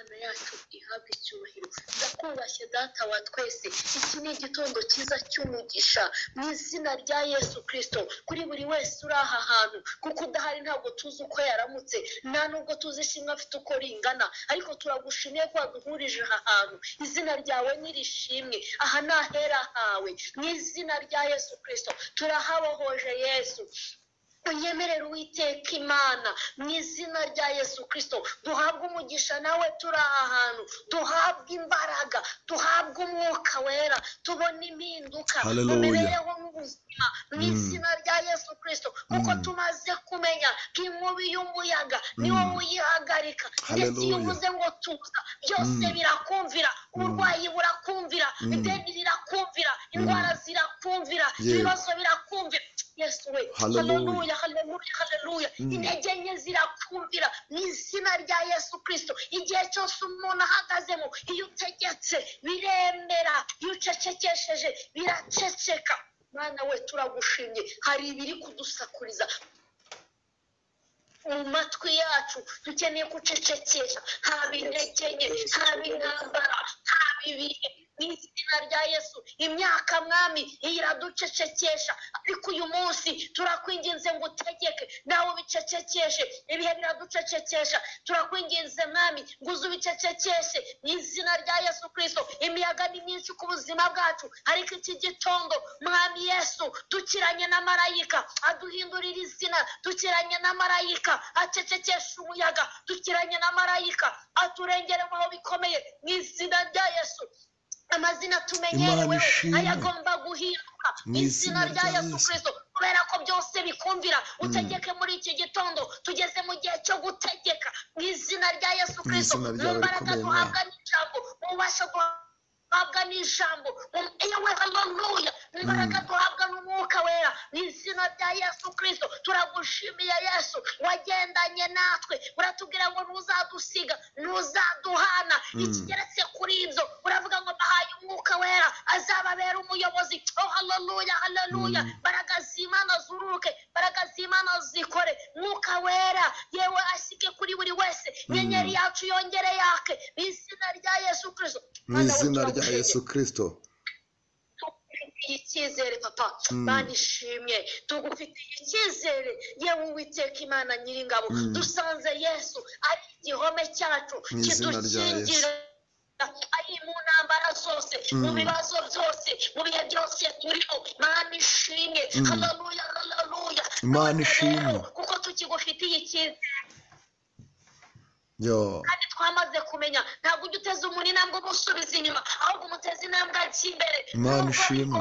Imana yacu ihabwa icyubahiro. Ndakubashye data wa twese, iki ni igitondo cyiza cy'umugisha mu izina rya Yesu Kristo kuri buri wese uri aha hantu, kuko udahari ntabwo tuzi uko yaramutse, nta nubwo tuzi ishimwe afite uko ringana, ariko turagushimiye ko waduhurije aha hantu. Izina ryawe nirishimwe, aha ni ahera hawe mu izina rya Yesu Kristo. Turahabohoje Yesu, unyemerere Uwiteka Imana mu izina rya Yesu Kristo, duhabwe umugisha nawe turi aha hantu, duhabwe imbaraga, duhabwe umwuka wera, tubone impinduka mu mibereho n'ubuzima mu izina rya Yesu Kristo, kuko tumaze kumenya ko inkubi y'umuyaga ni wowe uyihagarika, ndetse iyo uvuze ngo tuza byose birakumvira, uburwayi burakumvira, ideni rirakumvira, indwara zirakumvira, ibibazo birakumvira. Yesu we, haleluya haleluya haleluya. Intege nke zirakumvira mu izina rya Yesu Kristo. Igihe cyose umuntu ahagazemo, iyo utegetse biremera, iyo ucecekesheje biraceceka. Mwana we turagushimye, hari ibiri kudusakuriza mu matwi yacu, dukeneye gucecekesha, haba intege nke, haba intambara, haba ibihe mu izina rya Yesu. Imyaka mwami iraducecekesha, ariko uyu munsi turakwinginze ngo utegeke nawe ubicecekeshe. Ibihe biraducecekesha, turakwinginze mwami ngo uze ubicecekeshe mu izina rya Yesu Kristo. Imiyaga ni myinshi ku buzima bwacu, ariko iki gitondo mwami Yesu dukiranye na marayika aduhindurira izina, dukiranye na marayika acecekesha umuyaga, dukiranye na marayika aturengere mu bikomeye mu izina rya Yesu. Amazina tumenyerewe ayagomba guhinduka mu izina rya Yesu Kristo, kubera ko byose bikumvira. Utegeke muri iki gitondo, tugeze mu gihe cyo gutegeka mu izina rya Yesu Kristo. Mu mbaraga duhabwa n'ijambo, mu bubasha duhabwa n'ijambo, yewe haleluya, mu mbaraga duhabwa n'umwuka wera mu izina rya Yesu Kristo. Turagushimiye Yesu, wagendanye natwe, uratubwira ngo ntuzadusiga, ntuzaduhana. Ikigeretse kuri ibyo uravuga ngo bahaye umwuka wera azababera umuyobozi. Oh haleluya haleluya. Mbaraga z'Imana zuruke, mbaraga z'Imana zikore, mwuka wera yewe ashyike kuri buri wese, nyenyeri yacu yongere yake mu izina rya Yesu Kristo. Mu izina rya Yesu Kristo icyizere papa, Mana ishimwe, tugufitiye icyizere yewe Uwiteka Imana Nyiringabo. Dusanze Yesu ari igihome cyacu kidukingira, ari mu ntambara zose, mu bibazo byose, mu bihe byose turiho. Mana ishimwe, haleluya haleluya. Mana ishimwe, kuko tukigufitiye icyizere kandi twamaze kumenya ntabwo ujya uteza umuntu intambwe umusubiza inyuma, ahubwo umuteza intambwe ajya imbere. Mana ishimwe,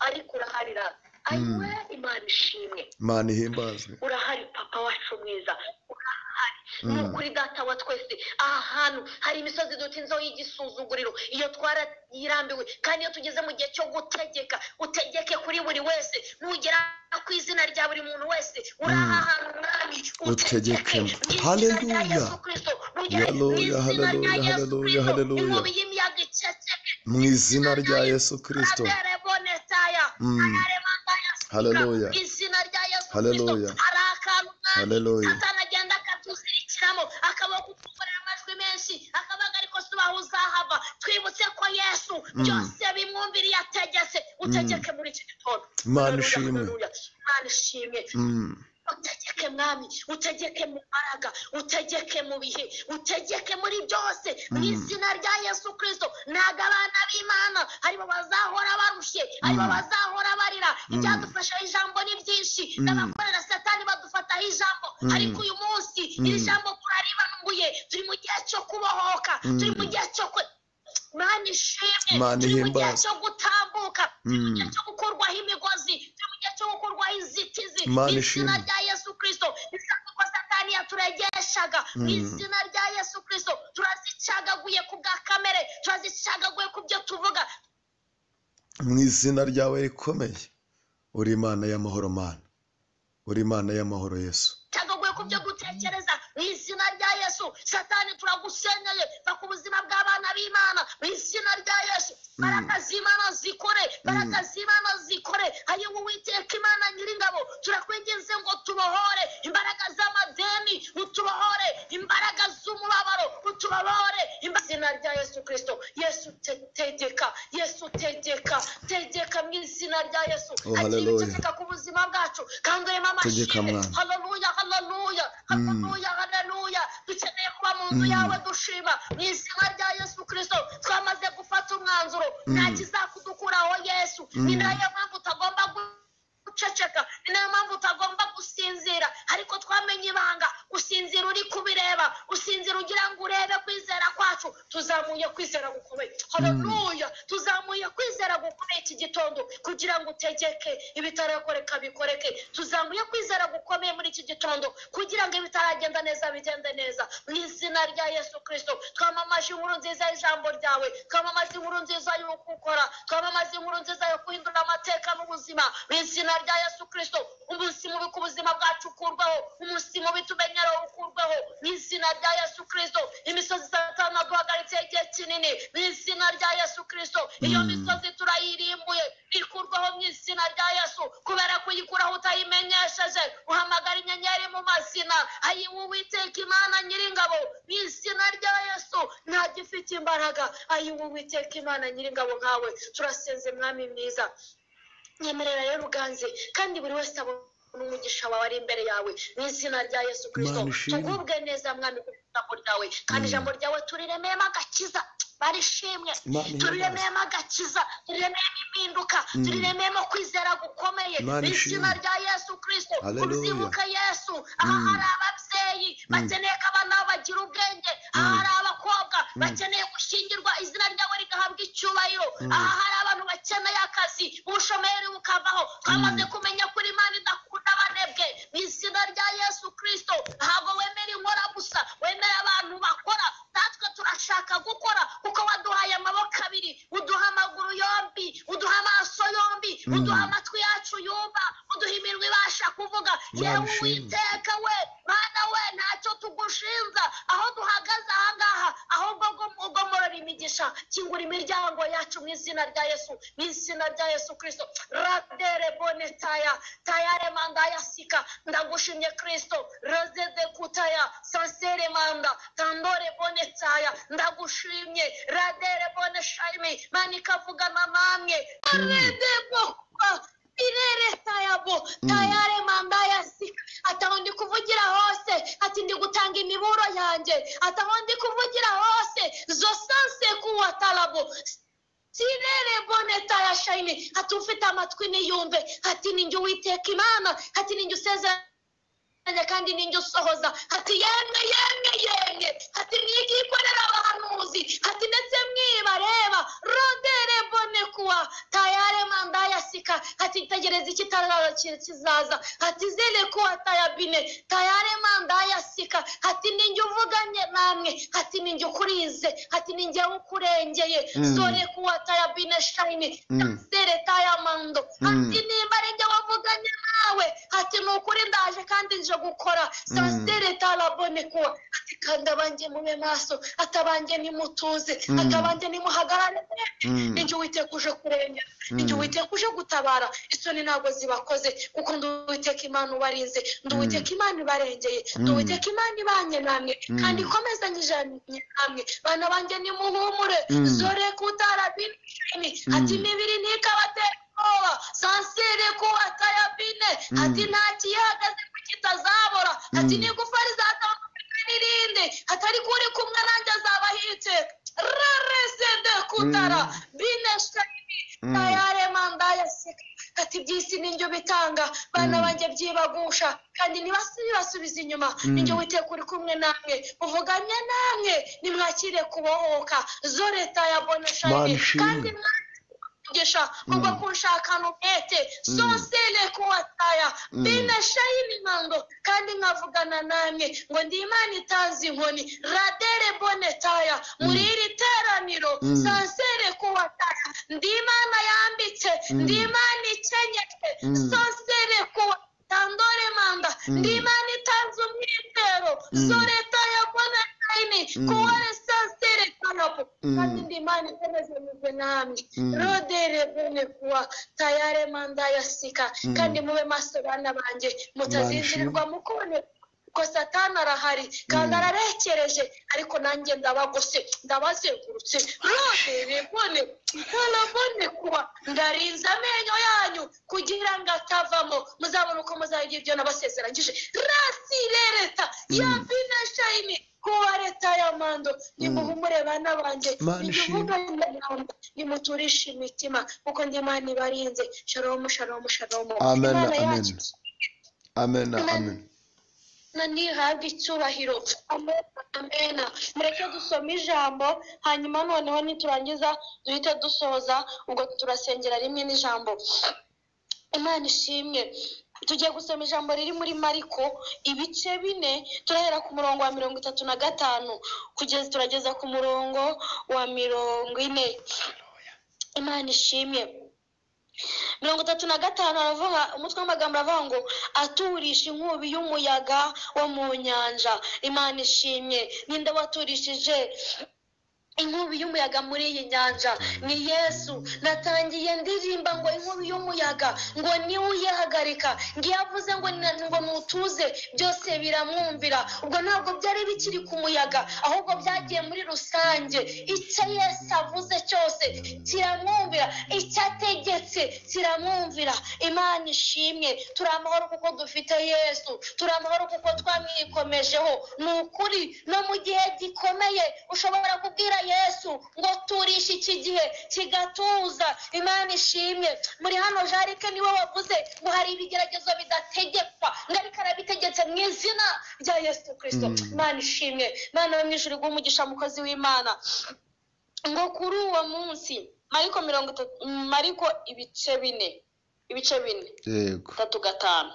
ariko uraharira. Ayiwe Imana ishimwe, Mana ihimbazwe. Urahari papa wacu mwiza, urahari. Ni ukuri data wa twese. Aha hantu hari imisozi dutinzeho y'igisuzuguriro, iyo twarayirambiwe, kandi iyo tugeze mu gihe cyo gutegeka, utegeke kuri buri wese, nugera ku izina rya buri muntu wese uri aha hantu mwami, utegeke haleluya haleluya haleluya haleluya haleluya. Inkubi y'imiyaga iceceke mu izina rya Yesu Kristo. Haleluya izina rya Yesu Kristo. haleluya hari akantu haleluya Satani agenda akatuzirikiramo, akaboko kukorera amajwi menshi, akabaga ariko subaho uzahava. Twibutse ko Yesu byose bimwumviriye ategetse, utegeke muri iki gitondo. Mana ishimwe, Mana ishimwe. Utegeke mwami, utegeke mu mbaraga, utegeke mu bihe, utegeke muri byose mu izina rya Yesu Kristo. Ntabwo abana b'Imana aribo bazahora barushye, aribo bazahora barira. Ibyadufashaho ijambo ni byinshi, n'abakorera Satani badufataho ijambo, ariko uyu munsi iri jambo turaribanguye. Turi mu gihe cyo kubohoka, turi mu gihe cyo Mana ishimwe, turi mu gihe cyo gutambuka, turi mu gihe cyo gukurwaho imigozi, turi mu gihe cyo gukurwaho inzitizi mu izina rya Yesu Kristo. Bisabwa ko Satani yaturegeshaga, mu izina rya Yesu Kristo turazicagaguye ku bwa kamere, turazicagaguye ku byo tuvuga. mu izina ryawe rikomeye. Uri Imana y'amahoro Mana, uri Imana y'amahoro Yesu. Cagaguye ku byo dutekereza mu izina rya Yesu. Satani turagusenyeye, va ku buzima bw'abana b'Imana mu izina rya Yesu. Mbaraga z'Imana zikore, mbaraga z'Imana zikore. Ayo Uwiteka Imana Nyiringabo, turakwinginze ngo tubohore imbaraga z'amadeni, utubohore imbaraga z'umubabaro, utubohore dukore izina rya Yesu Kristo. Yesu tegeka, Yesu tegeka mu izina rya Yesu. Tegeka ku buzima bwacu kandi urema amashimwe. Haleluya, haleluya, haleluya, haleluya. Dukeneye kuba mu nzu yawe dushima mu izina rya Yesu Kristo. Twamaze gufata umwanzuro, nta kizakudukuraho Yesu. Ni nayo mpamvu utagomba guceceka, ni nayo mpamvu utagomba gusinzira, ariko twamenye ibanga. Usinzira uri kubireba, usinzira ugira ngo urebe kwizera kwacu. Tuzamuye kwizera gukomeye. Haleluya, tuzamuye kwizera gukomeye iki gitondo kugira ngo utegeke ibitarakoreka bikoreke. Tuzamuye kwizera gukomeye muri iki gitondo kugira ngo ibitaragenda neza bigende neza mu izina rya Yesu Kristo. Twamamaje inkuru nziza y'ijambo ryawe, twamamaje inkuru nziza y'uko ukora, twamamaje inkuru nziza yo guhindura amateka n'ubuzima mu izina rya Yesu Kristo. Umunsi mubi ku buzima bwacu ukurwaho, umunsi mubi tumenyeraho ukurwaho mu izina rya Yesu Kristo. Imisozi Satani aduhagaritse igihe kinini mu izina rya Yesu Kristo. Iyo misozi turayirimbuye, ikurwaho mu izina rya Yesu. Kubera kuyikuraho utayimenyesheje, uhamagara inyenyeri mu mazina. Ayi Uwiteka Imana Nyiringabo, mu izina rya Yesu nta gifite imbaraga. Ayi Uwiteka Imana Nyiringabo nkawe. Turasenze Mwami mwiza, nyemerera rero uganze kandi buri wese abone umugisha wawe ari imbere yawe mu izina rya Yesu Kristo. Tugubwe neza Mwami ijambo ryawe, kandi ijambo ryawe turiremeyemo agakiza. Barishimwe, turiremeyemo agakiza, turiremeyemo impinduka, turiremeyemo kwizera gukomeye mu izina rya Yesu Kristo. Uzibuka Yesu, aha hari ababyeyi bakeneye ko abana bagira ubwenge, aha hari abakobwa bakeneye gushyingirwa izina ryawe rigahabwa icyubahiro, aha hari abantu bakeneye akazi, ubushomeri bukavaho. Twamaze kumenya kuri Imana idakunda abanebwe mu izina rya Yesu Kristo. Ntabwo wemera inkora gusa, wemera abantu bakora. Natwe turashaka gukora kuko waduhaye amaboko abiri, uduha amaguru yombi, uduha amaso yombi, uduha amatwi yacu yumva, uduha iminwa ibasha kuvuga. Yewe Uwiteka we, Mana we, ntacyo tugushinza aho duhagaze ahangaha, ahubwo ugomorora imigisha. Kingura imiryango yacu mu izina rya Yesu, mu izina rya Yesu Kristo. Radere bonetaya tayare manda yasika. Ndagushimye Kristo. Rozede kutaya sansere manda tandore bonetaya. Ndagushimye radere boneshaimi manika vugana namwe redebo irere tayabo tayare manda yasika. Ataho ndi kuvugira hose, ati ndi gutanga imiburo yanjye. Ataho ndi kuvugira hose zosanse kuwa talabo Sirere boneta ya shaini. Ati ufite amatwi niyumve. Ati ninjye Uwiteka Imana. Ati ninjye usezeranya kandi ninjye usohoza. Ati yemwe. Ati mwigikorera abahanuzi. Ati ndetse mwibareba. Rodere bonekuwa tayare manda yasika. Ati tegereza kizaza. Ati zile kuwa tayabine tayare manda yasika. Ati ninjye uvuganye namwe. Ati ninjye ukurize. Ati ninjye ukurengeye. Zore kuwa tayabine shaini. Sere tayamando. Ati nimba ninjye wavuganye nawe. Ati nukuri ndaje kandi nje gukora. Sansere talabone kuwa. Ati kandi abanje mube maso. Atabanje nimutuze. Atabanje nimuhagarare. Ninjye Uwiteka uje kurengera. Ninjye Uwiteka uje gutabara. Isoni ntabwo zibakoze kuko ndi Uwiteka Imana ubarinze. Ndi Uwiteka Imana ibarengeye. Ndi Uwiteka Imana ibanye namwe kandi ikomezanyije namwe. Bana banjye nimuhumure. Zore kutarabini. Ati imibiri ntikabatera ubwoba. Sansere kuwa tayabine. Ati nta kihagaze ko kitazabora. Ati n'igufa rizatandukana n'irindi. Atari kuri kumwe nanjye azabahitse. Raresede kutara bine shayini tayare manda yasika. Ati byisi ninjye bitanga. Bana banjye byibagusha kandi ntibasubiza inyuma. Ninjye Uwiteka uri kumwe namwe, uvuganye namwe, nimwakire kubohoka. Zore tayabone shayini kandi gesha kubwo kunshakana umwete. Sonsele kuwataya bine shayini mando kandi nkavugana namwe ngo ndi Imana itanze inkoni. Radere bonetaya muri iri teraniro. Sansere kuwataya ndi Imana yambitse, ndi Imana ikenyetse. Sonsere kuwataya tandore manda ndi Imana itanze umwitero. Zoreta yabona shayini kuware sansere kanapo kandi ndi Imana ikomezanyije namwe. Rodere bone kuwa tayare manda yasika. Kandi mube maso bana banjye mutazinjirirwa mukone ko Satani arahari kandi ararekereje ariko nanjye ndabagose ndabazengurutse rebone talabone kuba ndarinze amenyo yanyu kugira ngo atavamo muzabona uko muzagira ibyo nabasezeranyije rasirereta yabina shayini kuba leta y'amando nimuhumure bana banjye nimuturishe imitima kuko ndi Imana ibarinze. Shalom shalom shalom. Amen amen amen amen. Nani habi icyubahiro. Amen amen. Mureke dusome ijambo hanyuma noneho niturangiza duhite dusoza ubwo turasengera rimwe n'ijambo. Imana ishimwe. Tugiye gusoma ijambo riri muri Mariko ibice 4 turahera ku murongo wa 35 kugeza turageza ku murongo wa 40. Imana ishimwe. 35 aravuga umutwe w'amagambo aravuga ngo aturisha inkubi y'umuyaga wo mu nyanja. Imana ishimye. Ninde waturishije inkubi y'umuyaga muri iyi nyanja? Ni Yesu. Natangiye ndirimba ngo inkubi y'umuyaga ngo ni uyihagarika, ngiye avuze ngo nutuze byose biramwumvira. Ubwo ntabwo byari bikiri ku muyaga ahubwo byagiye muri rusange. Icyo Yesu avuze cyose kiramwumvira, icyo ategetse kiramwumvira. Imana ishimwe. Turi amahoro kuko dufite Yesu, turi amahoro kuko twamwikomejeho. Ni ukuri no mu gihe gikomeye ushobora kubwira Yesu ngo turishe iki gihe kigatuza. Imana ishimwe. Muri hano Jarike niwe wavuze ngo hari ibigeragezo bidategekwa ngarika arabitegetse mu izina rya Yesu Kristo. Imana ishimwe. Imana yo mwijuru gumugisha mukozi w'Imana ngo kuri uwo munsi Mariko ibice 4 yego 3:5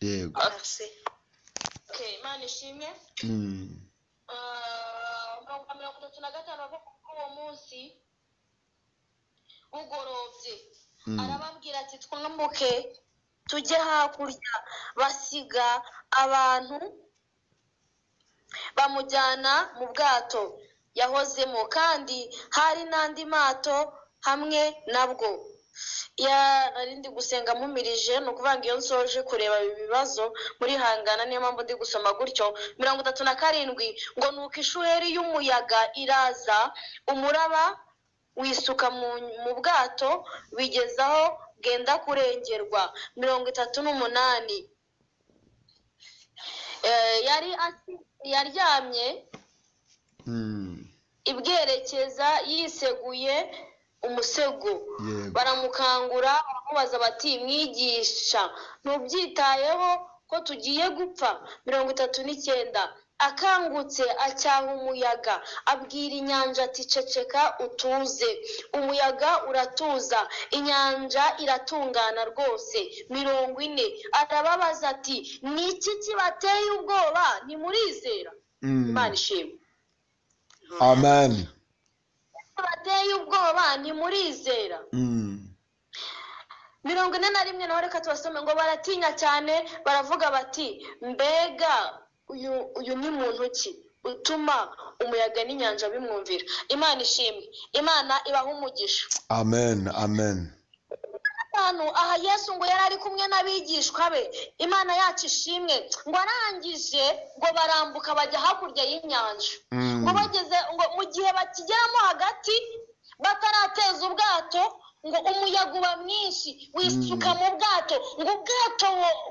yego. Okay, Imana ishimwe. 35 bavuga ko uwo munsi ugorobye arababwira ati twambuke tujye hakurya. Basiga abantu bamujyana mu bwato yahozemo kandi hari n'andi mato hamwe nabwo. Narindi gusenga mumirije no kuvanga iyo nsoje kureba ibibazo muri hangana niyo mpamvu ndi gusoma gutyo. 37 ngo nuko ishuheri y'umuyaga iraza umuraba wisuka mu bwato bigezaho bwenda kurengerwa. 38 yaryamye ibwerekeza yiseguye umusego. Baramukangura baramubaza bati mwigisha ntubyitayeho ko tugiye gupfa? 39 akangutse acyaha umuyaga abwira inyanja ati ceceka utuze. Umuyaga uratuza inyanja iratungana rwose. 40 arababaza ati niki kibateye ubwoba ntimurizera? Imana ishimwe. Amen. Bateye ubwoba ntimurizera? 41 naho reka tubasome ngo baratinya cyane baravuga bati mbega uyu ni muntu ki utuma umuyaga n'inyanja bimwumvira? Imana ishimwe. Imana ibaha umugisha. Amen amen. Aha Yesu ngo yari ari kumwe n'abigishwa be. Imana yacu ishimwe. Ngo arangije ngo barambuka bajya hakurya y'inyanja. Ngo bageze ngo mu gihe bakigeramo hagati batarateza ubwato ngo umuyaga uba mwinshi wisuka mu bwato ngo ubwato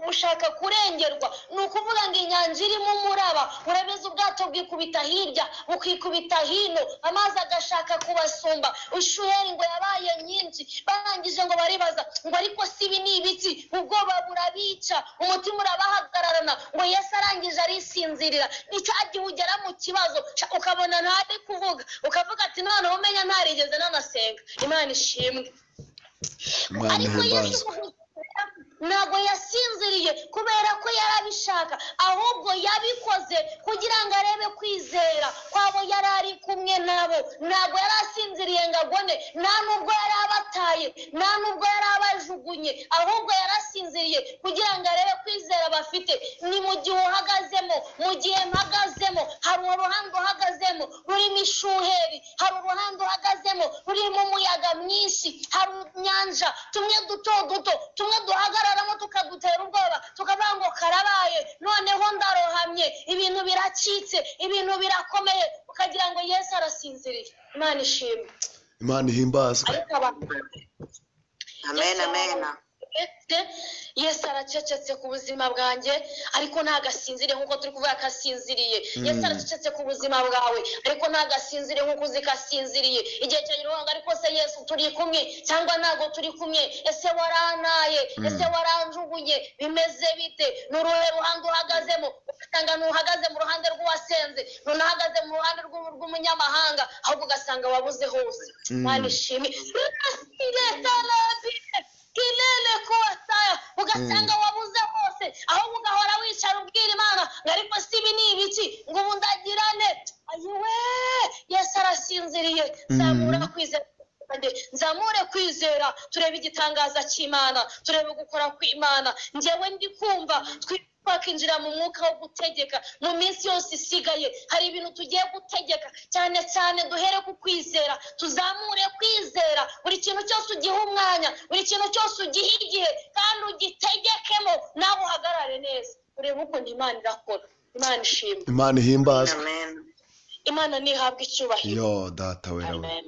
bushaka kurengerwa. Ni ukuvuga ngo inyanja irimo umuraba urabeza ubwato bwikubita hirya bukikubita hino amazi agashaka kubasumba. Ushuheri ngo yabaye nyinshi barangije ngo baribaza ngo ariko sibi ni ibiki? Ubwoba burabica umutima urabahagararana. Ngo Yesu arangije arisinzirira. Ni cya gihe ugera mu kibazo ukabona ntari kuvuga ukavuga ati noneho umenya ntarigeze nanasenga. Imana ishimwe. Ariko Yesu ntabwo yasinziriye kubera ko yarabishaka ahubwo yabikoze kugira ngo arebe kwizera kwabo yari ari kumwe nabo. Ntabwo yari asinziriye ngo agone, nta nubwo yari abataye, nta nubwo yari abajugunye, ahubwo yarasinziriye kugira ngo arebe kwizera bafite. Ni mu gihe uhagazemo, mu gihe mpagazemo hari uruhande uhagazemo rurimo ishuheri, hari uruhande uhagazemo rurimo umuyaga mwinshi, hari inyanja tumwe duto duto tumwe duhagararamo tukadutera ubwoba tukavuga ngo birakomeye ukagira ngo Yesu arasinziriye. Imana ishimwe, Imana ihimbazwe. Amen, amen. Yesu aracecetse ku buzima bwanjye ariko ntagasinzire nkuko turi kuvuga kasinziriye. Yesu aracecetse ku buzima bwawe ariko ntagasinzire nkuko uzikasinziriye. Igihe cya Nyir'uruhanga ariko se Yesu turi kumwe cyangwa ntago turi kumwe? Ese warantaye? Ese waranjugunye? Bimeze bite? N'uruhe ruhande uhagazemo? Ugasanga ntuhagaze mu ruhande rw'uwasenze, ntunahagaze mu ruhande rw'umunyamahanga, ahubwo ugasanga wabuze hose. Imana ishimwe. Kilele kuwataya ugasanga wabuze hose, ahubwo ugahora wicara ubwira Imana ngo ariko si ibi ni ibiki, ngo ubu ndagirane. Ayiwe, Yesu arasinziriye. Nzamure kwizera, turebe igitangaza cy'Imana, turebe gukora kw'Imana. Njyewe ndi kumva twakinjira mu mwuka wo gutegeka mu minsi yose isigaye. Hari ibintu tugiye gutegeka cyane cyane, duhere ku kwizera, tuzamure kwizera. Buri kintu cyose ugihe umwanya, buri kintu cyose ugihe igihe, kandi ugitegekemo nawe uhagarare neza. Urebe ukuntu Imana irakora. Imana ishimwe, Imana ihimbazwe. Imana nihabwa icyubahiro. Yo data wera we.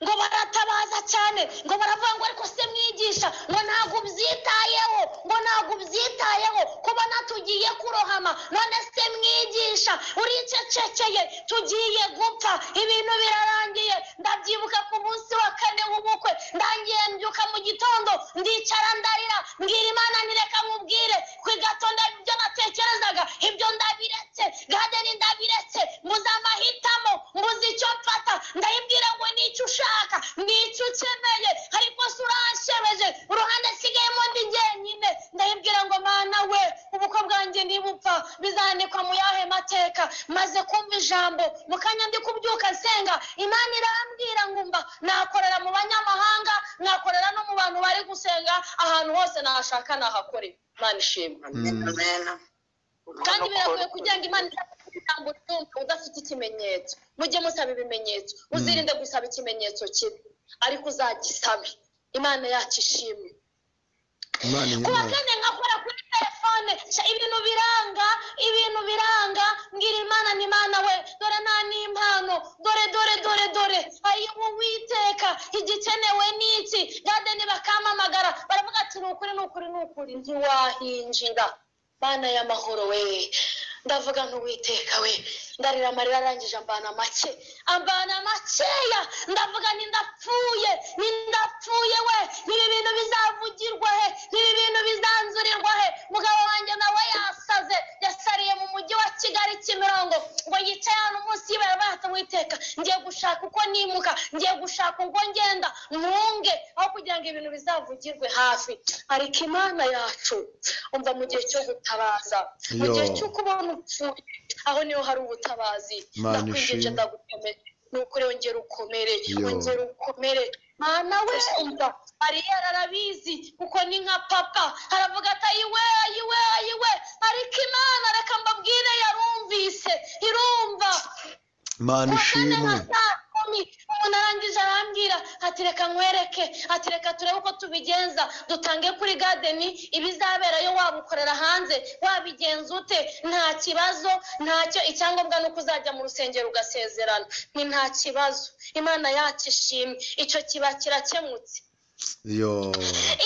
Ngo baratabaza cyane, ngo baravuga ngo ariko se mwigisha ngo ntabwo ubyitayeho, ngo ntabwo ubyitayeho kubona tugiye kurohama. None se mwigisha uricecekeye, tugiye gupfa, ibintu birarangiye. Ndabyibuka ku munsi wa 4 w'ubukwe, ndangiye mbyuka mu gitondo ndicara ndarira, mbwira Imana nireka mubwire ku gatonda ibyo natekerezaga, ibyo ndabiretse, gadeni ndabiretse, mbuza amahitamo, mbuza icyo mfata. Ndayibwira ngo nicyo ushaka, nicyo ukeneye, ariko se uranshebeje, uruhande sigayemo ndi jyenyine. Ndayibwira ngo Mana we, ubukwe bwanjye nibupfa bizanikwa mu yahe mateka? Maze kumva ijambo mu kanya ndi kubyuka nsenga, Imana irambwira ngo mba nakorera mu banyamahanga, nakorera no mu bantu bari gusenga, ahantu hose nashaka nahakore. Imana ishimwe. Kandi birakwiye kugira ngo Imana ijambo ryumve udafite ikimenyetso. Mujye musaba ibimenyetso, uzirinde gusaba ikimenyetso kibi, ariko uzagisabe. Imana yacu ishimwe. Kuwa kane nkakora kuri telefone, ibintu biranga, mbwira Imana ni Imana we, dore nta n'impano, dore ayiwe Uwiteka, igikenewe n'iki? Gadeni bakamamagara baravuga ati nukuri ntiwahinjira. Bana y'amahoro we, ndavuga ntuwiteka we, ndarira amarira arangije ambana makeya, ndavuga ndapfuye we, nibi bintu bizavugirwa he, nibi bintu bizanzurirwa he? Mugabo wanjye nawe yasariye mu mujyi wa Kigali Kimirongo, ngo yicaye hano munsi y'ibara bahata Uwiteka, ngiye gushaka uko nimuka, ngiye gushaka uko ngenda ntunge, aho kugira ngo ibintu bizavugirwe hafi. Ariko Imana yacu umva mu gihe cyo gutabaza, mu gihe cyo kubona upfuye, aho niho hari ubutabazi. Ndakwinginze ndagukomere, nukuri ongera ukomere. Mana we umva, Ariyeli arabizi kuko ni nka papa, aravuga ati ayiwe, ariko Imana reka mbabwire yarumvise, irumva. Imana ishimwe. Umuntu arangije arambwira ati reka nkwereke, ati reka turebe uko tubigenza, dutange kuri gadeni, ibizaberayo wabukorera hanze, wabigenza ute? Nta kibazo, ntacyo, icyangombwa nuko uzajya mu rusengero ugasezerana. Ni nta kibazo. Imana yacu ishimwe, icyo kiba kirakemutse.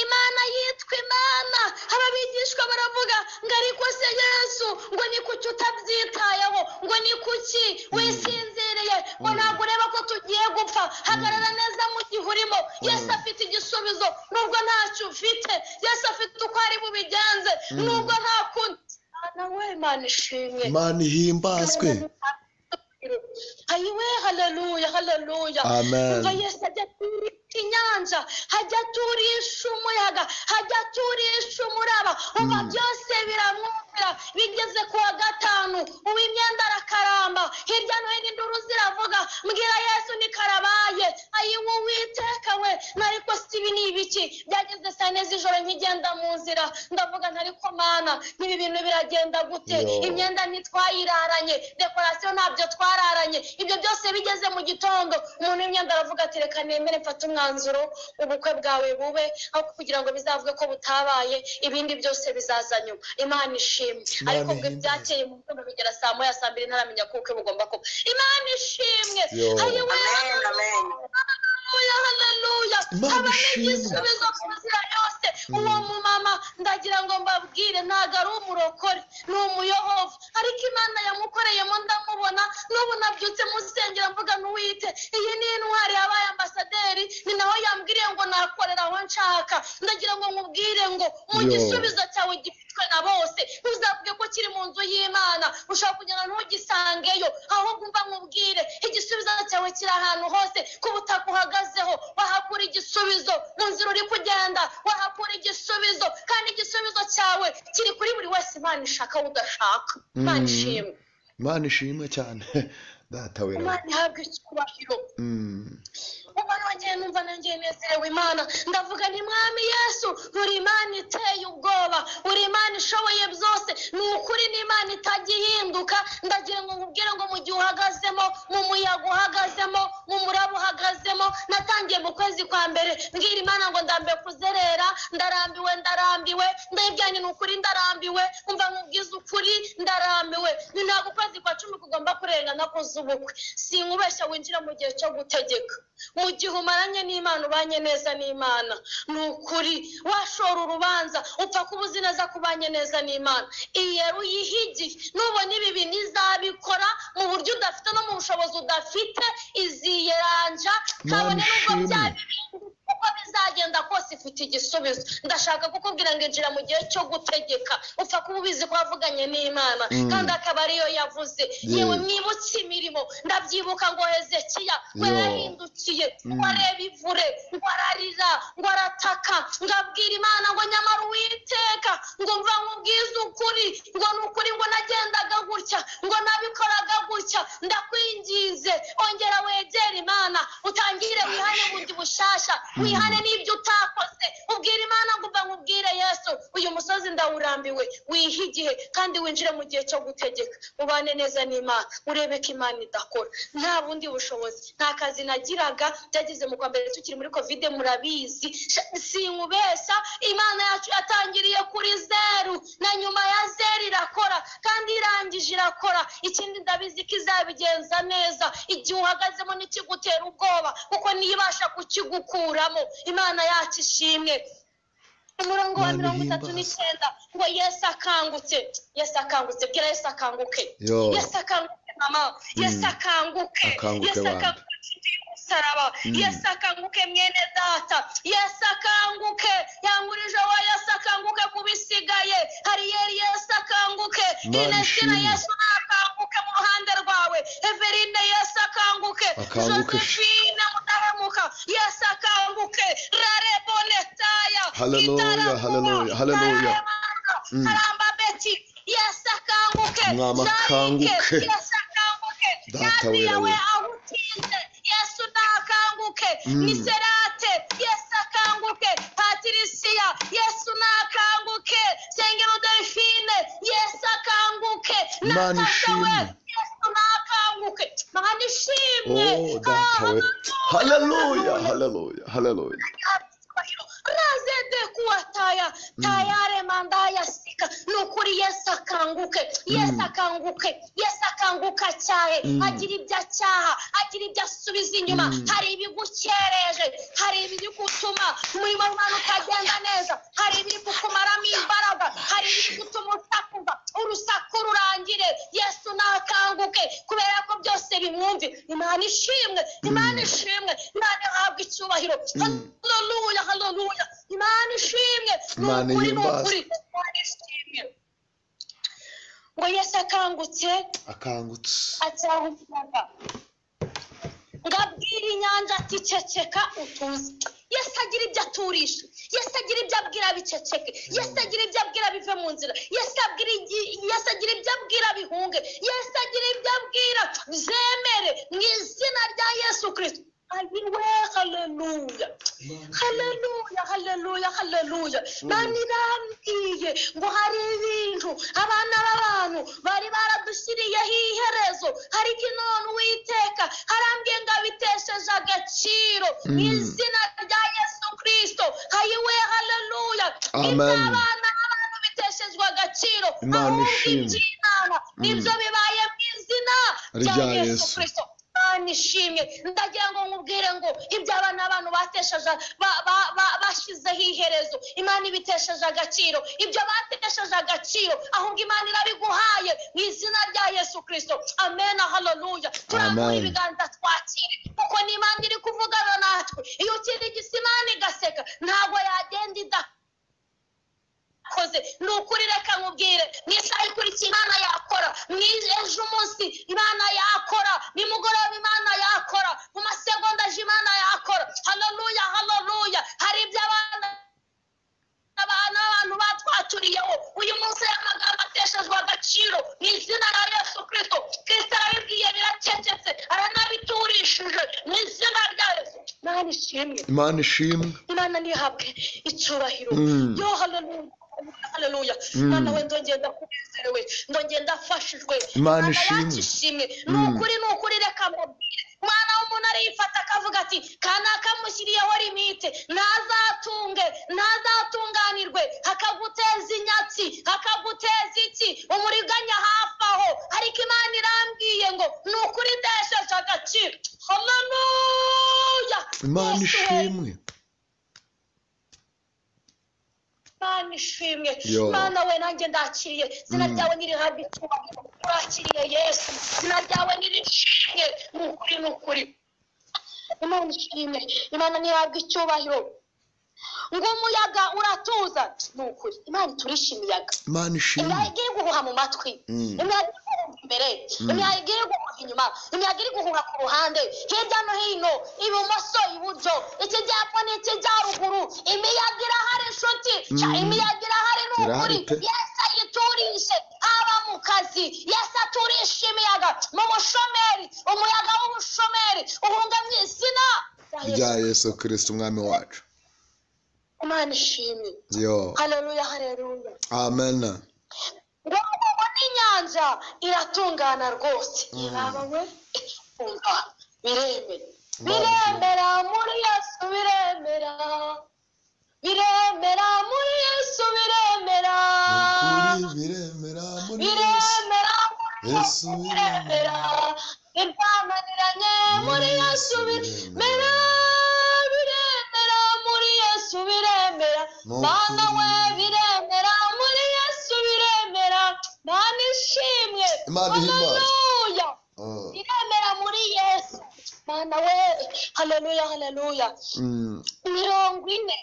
Imana yitwa Imana. Ababigishwa baravuga ngo ariko se Yesu, ngo ni kuki utabyitayeho, ngo ni kuki wisinziriye, ngo ntabwo ureba ko tugiye gupfa? Hagarara neza mu gihe urimo. Yesu afite igisubizo nubwo ntacyo ufite. Yesu afite uko ari bubigenze nubwo nta kundi. Nawe Imana ishimwe, Imana ihimbazwe. Ayiwe, haleluya. Amen. Yesu ajya aturisha inyanja, hajya aturisha umuyaga, hajya aturisha umuraba, uba byose biramwumvira. Bigeze ku wa 5 uw'imyenda arakaramba, hirya no hino induru ziravuga, mbwira Yesu ni karabaye. Ayiwe Uwiteka we, nariko si ibi ni ibiki? Byageze saa 4 z'ijoro nkigenda mu nzira, ndavuga ntariko Mana, Imana niba ibintu biragenda gute imyenda ntitwayiraranye dekorasiyo ntabyo twararanye ibyo byose bigeze mu gitondo umuntu w'imyenda aravuga ati reka nemere mfate umwanzuro ubukwe bwawe bube aho kugira ngo bizavuge ko butabaye ibindi byose bizaza nyuma Imana ishimwe ariko ubwo byakeye mu gitondo bigera saa moya saa mbiri ntaramenya ko ubukwe bugomba kuba Imana ishimwe amen haleluya igisubizo ku nzira yose uwo mumama ndagira ngo mbabwire ntago ari umurokore ni umuyehova ariko Imana yamukoreyemo ndamubona n'ubu nabyutse musengera mvuga n'uwite iyi ni intwari yabaye ambasaderi ni naho yambwiriye ngo nakorera aho nshaka ndagira ngo nkubwire ngo mu gisubizo cyawe gifitwe na bose uzavuge ko kiri mu nzu y'Imana ushaka kugenda ntugisangeyo ahubwo umva nkubwire igisubizo cyawe kiri ahantu hose ku butaka uhagazeho wahakura igisubizo mu nzira uri kugenda wahakura igisubizo kandi igisubizo cyawe kiri kuri buri wese Imana ishaka udashaka Imana ishimwe cyane data we Imana ihabwe icyubahiro umwana wanjye numva nanjye nezerewe Imana ndavuga ni Mwami Yesu uri Imana iteye ubwoba uri Imana ishoboye byose ni ukuri ni Imana itagihinduka ndagira ngo nkubwire ngo mu gihe uhagazemo mu muyaga uhagazemo mu muraba uhagazemo natangiye mu kwezi kwa mbere mbwira Imana ngo ndambe kuzerera ndarambiwe ndayibyanyu ni ukuri ndarambiwe umva nkubwiza ukuri ndarambiwe ni ntabwo ukwezi kwa 10 kugomba kurenga nakoze ubukwe sinkubeshya winjira mu gihe cyo gutegeka mu gihe umaranye n'Imana ubanye neza n'Imana ni ukuri washora urubanza upfa kubuzi neza kubanye neza n'Imana iyeru yihigi nubona ibi bintu izabikora mu buryo udafite no mu bushobozi udafite iziyeranja kabone nubwo byabibindi uko bizagenda kose ifite igisubizo ndashaka kukubwira ngo injira mu gihe cyo gutegeka upfa kuba ubizi ko wavuganye n'Imana kandi akaba ariyo yavuze yewe mwibutse imirimo ndabyibuka ngo Hezekiya we yahindukiye ngo arebe ivure ngo ararira ngo arataka ngabwira Imana ngo nyamara Uwiteka ngo mva nkubwize ukuri ngo ni ukuri ngo nagendaga gutya ngo nabikoraga gutya ndakwingize ongera wegera Imana utangire wihane bundi bushasha wihane n'ibyo utakoze ubwira Imana ngo mva nkubwire Yesu uyu musozi ndawurambiwe wihigihe kandi winjire mu gihe cyo gutegeka ubane neza n'Imana urebe ko Imana idakora nta bundi bushobozi nta kazi nagiraga byagize mu kwambere tukiri muri covid murabizi sinkubeshya Imana yacu yatangiriye kuri 0 na nyuma ya 0 irakora kandi irangije irakora ikindi ndabizi ko izabigenza neza igihe uhagazemo n'ikigutera ubwoba kuko niyibasha kukigukuramo Imana yacu ishimwe umurongo wa 39 ngo Yesu akangutse bwira Yesu akanguke Yesu akanguke mama Yesu akanguke Yesu akanguke saraba Yesu akanguke mwene data Yesu akanguke yangurije wa Yesu akanguke kubisigaye Hariyeri Yesu akanguke Inesina Yesu akanguke mu ruhande rwawe Everine Yesu akanguke Josephine mudahemuka Yesu akanguke Rarebonetaya haleluya Karamba Beti Yesu akanguke Yesu akanguke data we awutinze Yesu nakanguke Niserate Yesu akanguke Patricia Yesu nakanguke Sengero Delphine Yesu akanguke Yesu nakanguke Manishimwe haleluya razede kuwataya tayare mandaya sika nukuri Yesu akanguka cyahe agira ibyo cyaha agira ibyo asubiza inyuma hari ibigukereje hari ibiri gutuma umurimo w'Imana utagenda neza hari ibiri kukumaramo imbaraga hari ibiri gutuma utakumva urusaku rurangire Yesu nakanguke kubera ko byose bimwumve Imana ishimwe Imana ihabwa icyubahiro haleluya Imana ishimwe nukuri ngo Yesu akangutse acyahumvaga ngabwira inyanja ati ceceka utuze Yesu agira ibyo aturisha Yesu agira ibyo abwira biceceke Yesu agira ibyo abwira bive mu nzira Yesu agira ibyo abwira bihunge Yesu agira ibyo abwira zemere mu izina rya Yesu Kristo ayiwe haleluya nani rambwiye ngo hari abana b'abantu bari baradushyiriyeho iherezo ariko none Uwiteka harambwiye ngo abitesheje agaciro mu izina rya Yesu Kristo. Hayiwe haleluya. Abana b'abantu biteshejwe agaciro ahubwo iby'Imana nibyo bibaye mu izina rya Yesu Kristo. Nishimye ndagira ngo nkubwire ngo ibyo abana abantu batesheje bashyizeho iherezo Imana ibitesheje agaciro. Ibyo batesheje agaciro ahubwo Imana irabiguhaye mu izina rya Yesu Kristo. Amen haleluya. Turambuye ibiganza twakire kuko ni Imana iri kuvugana natwe. Iyo ukirigise Imana igaseka ntabwo yagenda idakoze. Ni ukuri reka nkubwire mu isaha ikurikiye Imana yakora, ejo umunsi Imana yakora, nimugoroba Imana yakora, mu masegonda Imana yakora. Haleluya haleluya. Hari ibyo abantu batwaturiyeho uyu munsi y'amagambo ateshejwe agaciro mu izina rya Yesu Kristo. Kristo arabibwiye biracecetse aranabiturishije mu izina rya Yesu. Imana ishimwe, Imana ishimwe, Imana nihabwe icyubahiro. Yo haleluya haleluya. Mana we ndongenda kunezerewe, ndongenda afashijwe, Imana ishimwe. Ni ukuri reka mbabwire, Mwana w'umuntu arifata akavuga ati kanaka mushyiriyeho limite, ntazatunganirwe, hakaguteza inyatsi, hakaguteza iki umuriganya hafi aho. Ariko Imana irambwiye ngo ni ukuri ndesheje agaciro. Haleluya. Imana ishimwe, Imana ishimwe. Mana we nanjye ndakiriye, izina ryawe nirihabwe icyubahiro. Urakiriye Yesu, izina ryawe nirishimwe. Ni ukuri Imana ishimwe, Imana nirihabwe icyubahiro. Ngo umuyaga uratuza, ni ukuri Imana iturisha imiyaga. Imana ishimwe. Imiyaga iri guhuha mu matwi, imiyaga iri guhuha imbere, imiyaga iri guhuha inyuma, imiyaga iri guhuha ku ruhande, hirya no hino, ibumoso iburyo, ikijyepfo n'ikijyaruguru. Imiyaga irahari inshuti, imiyaga irahari ni ukuri. Yesu ayiturishe haba mu kazi, Yesu aturisha imiyaga mu bushomeri, umuyaga w'ubushomeri uhunga mu izina rya Yesu Kristo umwami wacu. Imana ishimwe. Haleluya haleluya. Amen. Ngo n'inyanja iratungana rwose. Irabawe umva biremera muri Yesu, biremera muri Yesu, biremera muri Yesu, biremera irwananiranye muri Yesu, biremera muri Yesu, biremera. Mana we biremera muri Yesu, biremera. Mana ishimwe, haleluya. Biremera muri Yesu, Mana we haleluya haleluya. 40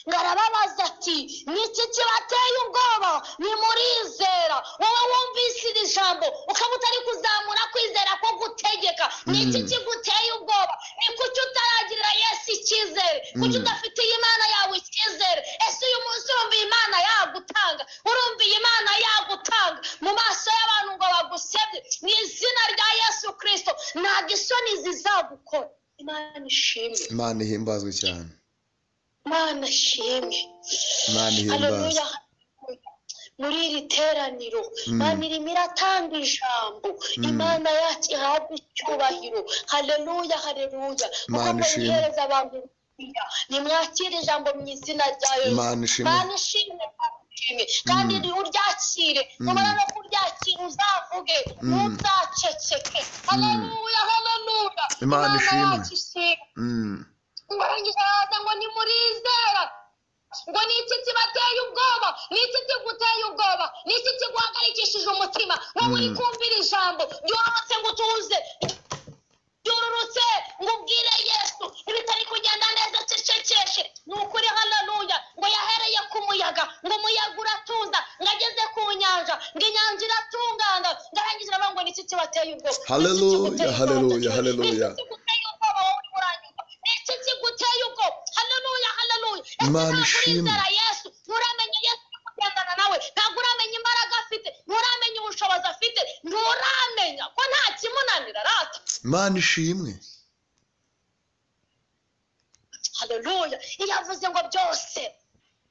ngarababaza ati niki kibateye ubwoba? Nimurizera. Wowe wumvise iri jambo ukaba utari kuzamura kwizera ko gutegeka, niki kiguteye ubwoba? Ni kuki utaragirira Yesu icyizere? Kuki udafitiye Imana yawe icyizere? Ese uyu munsi urumva Imana yagutanga? Urumva Imana yagutanga mu maso y'abantu ngo bagusebye? Mu izina rya Yesu Kristo ntabwo isoni zizagukora. Imana ishimwe, Imana ihimbazwe cyane. Mana shimwe, Mana ihimbaza. Muri iri teraniro Mana irimo iratanga ijambo, Imana yacu ihabwe icyubahiro. Haleluya haleluya. Mana ishimwe, nimwakire ijambo mu izina rya Yesu. Mana ishimwe kandi uryakire, numara no kuryakira uzavuge, ntuzaceceke. Haleluya haleluya. Imana ishimwe. Ngo nimurizera. Ngo niki kibateye ubwoba? Niki kiguteye ubwoba? Niki kiguhagarikishije umutima? Wowe uri kumvira ijambo ryororotse ngo utuze, ryororotse ngo ubwire Yesu ibitari kugenda neza cecekeshe. Ni ukuri haleluya. Ngo yahereye ku muyaga, ngo umuyaga uratuza, ngo ageze ku nyanja, ngo inyanja iratungana, ngo arangije aravuga ngo niki kibateye ubwoba? Haleluya haleluya haleluya. Imana ishimwe. Yesu nturamenye Yesu kugendana nawe, ntabwo uramenya imbaraga afite, nturamenya ubushobozi afite, nturamenya ko nta kimunanira rata. Imana ishimwe. Haleluya. Iyo avuze ngo byose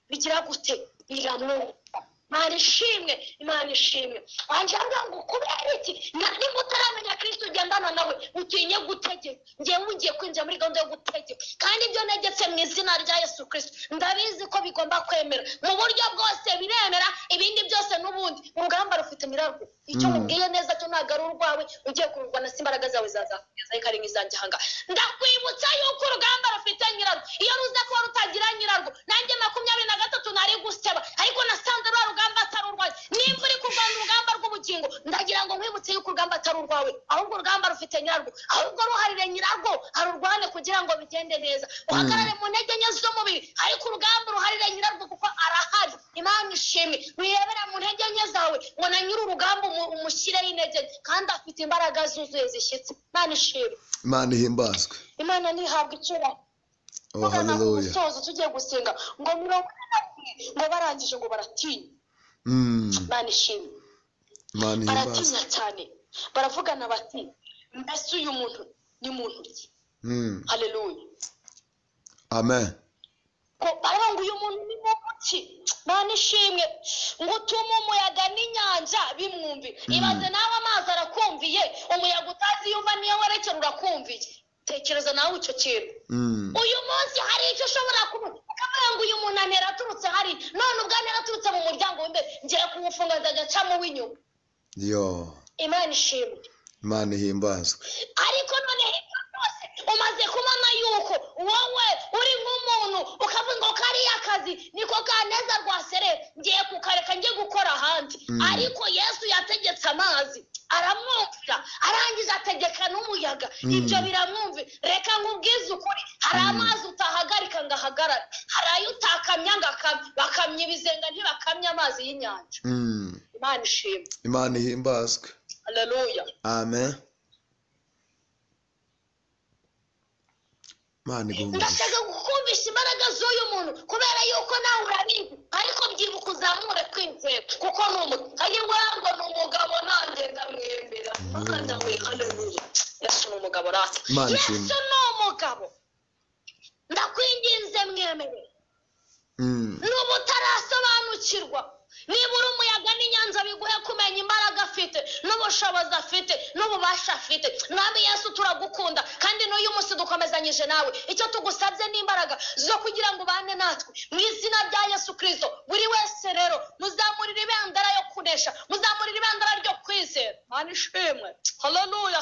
bigira gute? Biramwumva. Imana ishimwe anjanga ngo kubera iki niba utaramenya Kristo ugendana nawe utinye gutegeka ngewe ugiye kwinjira muri gahunda yo gutegeka kandi ibyo negetse mu izina rya Yesu Kristo ndabizi ko bigomba kwemera mu buryo bwose biremera ibindi byose n'ubundi urugamba rufite imirargo icyo mubwiye neza cyo ntabwo ari urwawe ugiye kururwana n'imbaraga zawe zazakugeza ikari nk'izanjye hanga ndakwibutsa yuko urugamba rufite nyirarwo iyo ruza kuba rutagira nyirarwo nanjye 23 nari guseba ariko nasanze rwa rugamba atari urwawe nimba uri kurwana urugamba rw'ubugingo ndagira ngo nkwibutse yuko urugamba atari urwawe ahubwo urugamba rufite nyirarwo ahubwo ruharire nyirarwo harurwane kugira ngo bigende neza uhagarare mu ntege nke z'umubiri ariko urugamba ruharire nyirarwo kuko arahari Imana ishimwe wirebera mu ntege nke zawe ngo na nyiri urugamba umushyireho intege kandi afite imbaraga zuzuye zishyitse Imana ishimwe Imana ihimbazwe Imana ntihabwa icyubahiro haleluya sozo tugiye gusenga ngo 40 ngo barangije ngo baratinya Imana ishimwe baratinya cyane baravugana bati mbese uyu muntu ni muntu ki haleluya amen ko baranga uyu muntu ni muntu ki Imana ishimwe ngo utuma umuyaga n'inyanja bimwumvi ibaze nawe amazi arakumviye umuyaga utazi yumva niyo werekera urakumviye tekereza nawe icyo kintu uyu munsi hari icyo ushobora kuvuga ngo uyu muntu antera aturutse hari none ubwanera aturutse mu muryango w'imbere ngiye kuwufunga nzajya ncamo w'inyuma yo Imana ishimwe Imana ihimbazwe ariko none hose umaze kubona yuko wowe uri nk'umuntu ukavuga ngo kariya kazi niko kaneza rwaserera ngiye kukareka ngiye gukora ahandi ariko Yesu yategetse amazi aramwumvira arangije ategeka n'umuyaga ibyo biramwumvira reka nkubwize ukuri hari amazi utahagarika ngahagarara hari ayo utakamya ngakamya bakamya ibizenga ntibakamya amazi y'inyanja Imana ishimwe Imana ihimbazwe haleluya amen ndashaka kukumvisha imbaraga z'uyu muntu kubera yuko nawe urabizi ariko byibuka uzamure kwizera kuko ni ngo ni umugabo nanjye ndamwemera nawe haleluya Yesu ni umugabo rata Yesu ni umugabo ndakwinginze mwemere n'ubu utarasobanukirwa niba uri umuyaga n'inyanza biguhe kumenya imbaraga afite n'ubushobozi afite n'ububasha afite mwami Yesu turagukunda kandi n'uyu munsi dukomezanyije nawe icyo tugusabye n'imbaraga zo kugira ngo ubane natwe mu izina rya Yesu Kristo buri wese rero muzamurira ibendera yo kunesha muzamurira ibendera ryo kwizera Imana ishimwe haleluya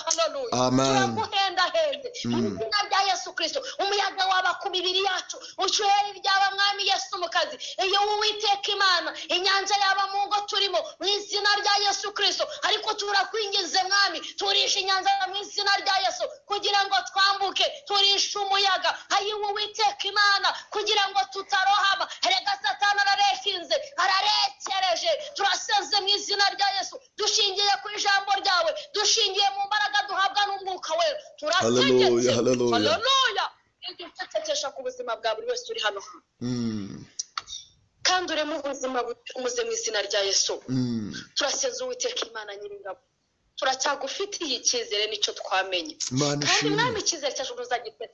turaguhenda hende mu izina rya Yesu Kristo umuyaga waba ku mibiri yacu ushuhere iryaba mwami Yesu mu kazi iyo Uwiteka Imana inyanja yaba mu ngo turimo mu izina rya Yesu Kristo ariko turakwingize mwami turisha inyanja mu izina rya Yesu kugira ngo twambuke turisha umuyaga ayi Uwiteka Imana kugira ngo tutarohama erega Satani ararekinze ararekereje turasenze mu izina rya Yesu dushingiye ku ijambo ryawe dushingiye mu mbaraga duhabwa n'umwuka we turategetse haleluya dutegekesha ku buzima bwa buri wese uri hano kandi uremo ubuzima umuze mu izina rya Yesu turasenze Uwiteka Imana nyiringabo turacyagufitiye icyizere nicyo twamenye kandi mwami icyizere cyacu ntuzagitera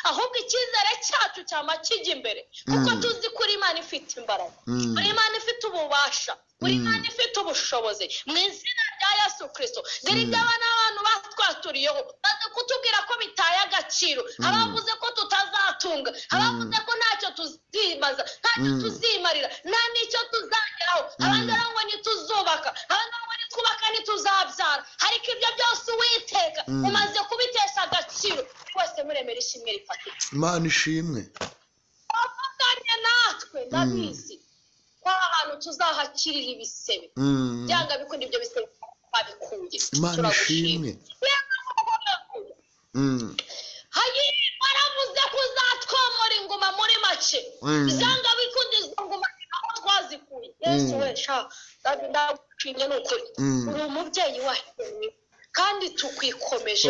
ahubwo icyizere cyacu cyama kijya imbere kuko tuzi ko Imana ifite imbaraga Imana ifite ububasha Imana ifite ubushobozi mu izina rya Yesu Kristo dore iby'abana n'abantu batwaturiyeho baze kutubwira ko bitaye agaciro abavuze ko tutazatunga abavuze ko ntacyo tuzimaza ntacyo tuzimarira nta n'icyo tuzageraho abandi ngo ntituzubaka abandi ngo nitwubaka ntituzabyara ariko ibyo byose Uwiteka umaze kubitesha agaciro wese muremera ishimwe rifatika Imana ishimwe abavuganye natwe ndabizi ko ahantu tuzahakirira ibisebe byanga bikunda ibyo bisebe babikuye Imana ishimwe hayi baravuze ko uzatwomora ingoma muri make byanga bikunda izo ngoma aho twazikuye Yesu we sha ndagushimye n'ukuri uri umubyeyi wacu kandi tukwikomeje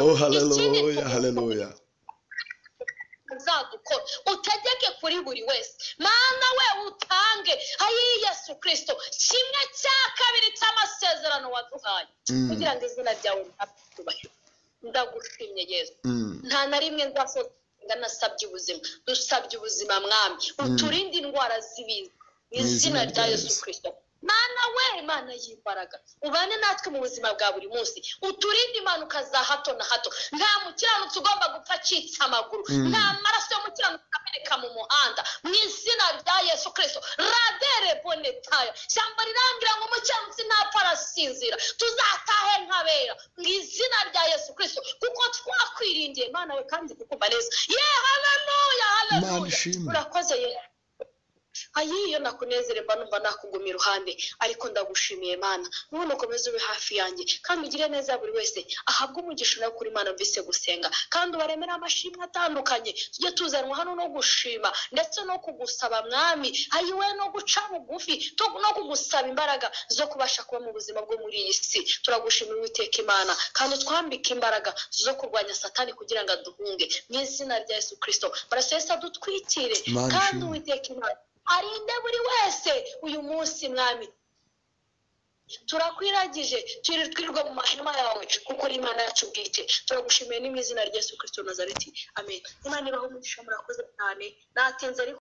haleluya uzadukora utegeke kuri buri wese mana we utange ayi Yesu Kristo kimwe cya kabiri cy'amasezerano waduhaye kugira ngo izina ryawe ryubahwe ndagushimye Yesu nta na rimwe nzasoza nasabye ubuzima dusabye ubuzima mwami uturinde indwara z'ibiza mu izina rya Yesu Kristo. Mana we, Mana y'imbaraga, ubane natwe mu buzima bwa buri munsi, uturinde impanuka za hato na hato. Nta mukiranutsi ugomba gupfa acitse amaguru, nta maraso y'umukiranutsi ameneka mu muhanda, mu izina rya Yesu Kristo. Radere bonetaya, shyamba rirangira ngo umukiranutsi ntapfa arasinzira, tuzatahe nk'abera mu izina rya Yesu Kristo, kuko twakwiringiye Mana we kandi kukumva neza. Haleluya, haleluya, urakoze Yesu. Ayiyo nakunezere mba numva nakuguma iruhande, ariko ndagushimiye Mana, none ukomeze ube hafi yanjye kandi ugire neza buri wese ahabwe umugisha nawe kuri Mana mvise gusenga, kandi ubaremera amashimwe atandukanye, tujye tuzanwa hano no gushima ndetse no kugusaba Mwami, ayiwe no guca bugufi no kugusaba imbaraga zo kubasha kuba mu buzima bwo muri iyi si. Turagushimira Uwiteka Imana, kandi twambike imbaraga zo kurwanya Satani kugira ngo aduhunge mu izina rya Yesu Kristo. Barasesa dutwikire kandi Uwiteka Imana arinde buri wese uyu munsi Mwami. Turakwiragije twirirwa mu mahema yawe kuko uri Imana yacu bwite. Turagushimiye mu izina rya Yesu Kristo Nazareti, amen. Imana ibaho umugisha, murakoze cyane, natinze ariko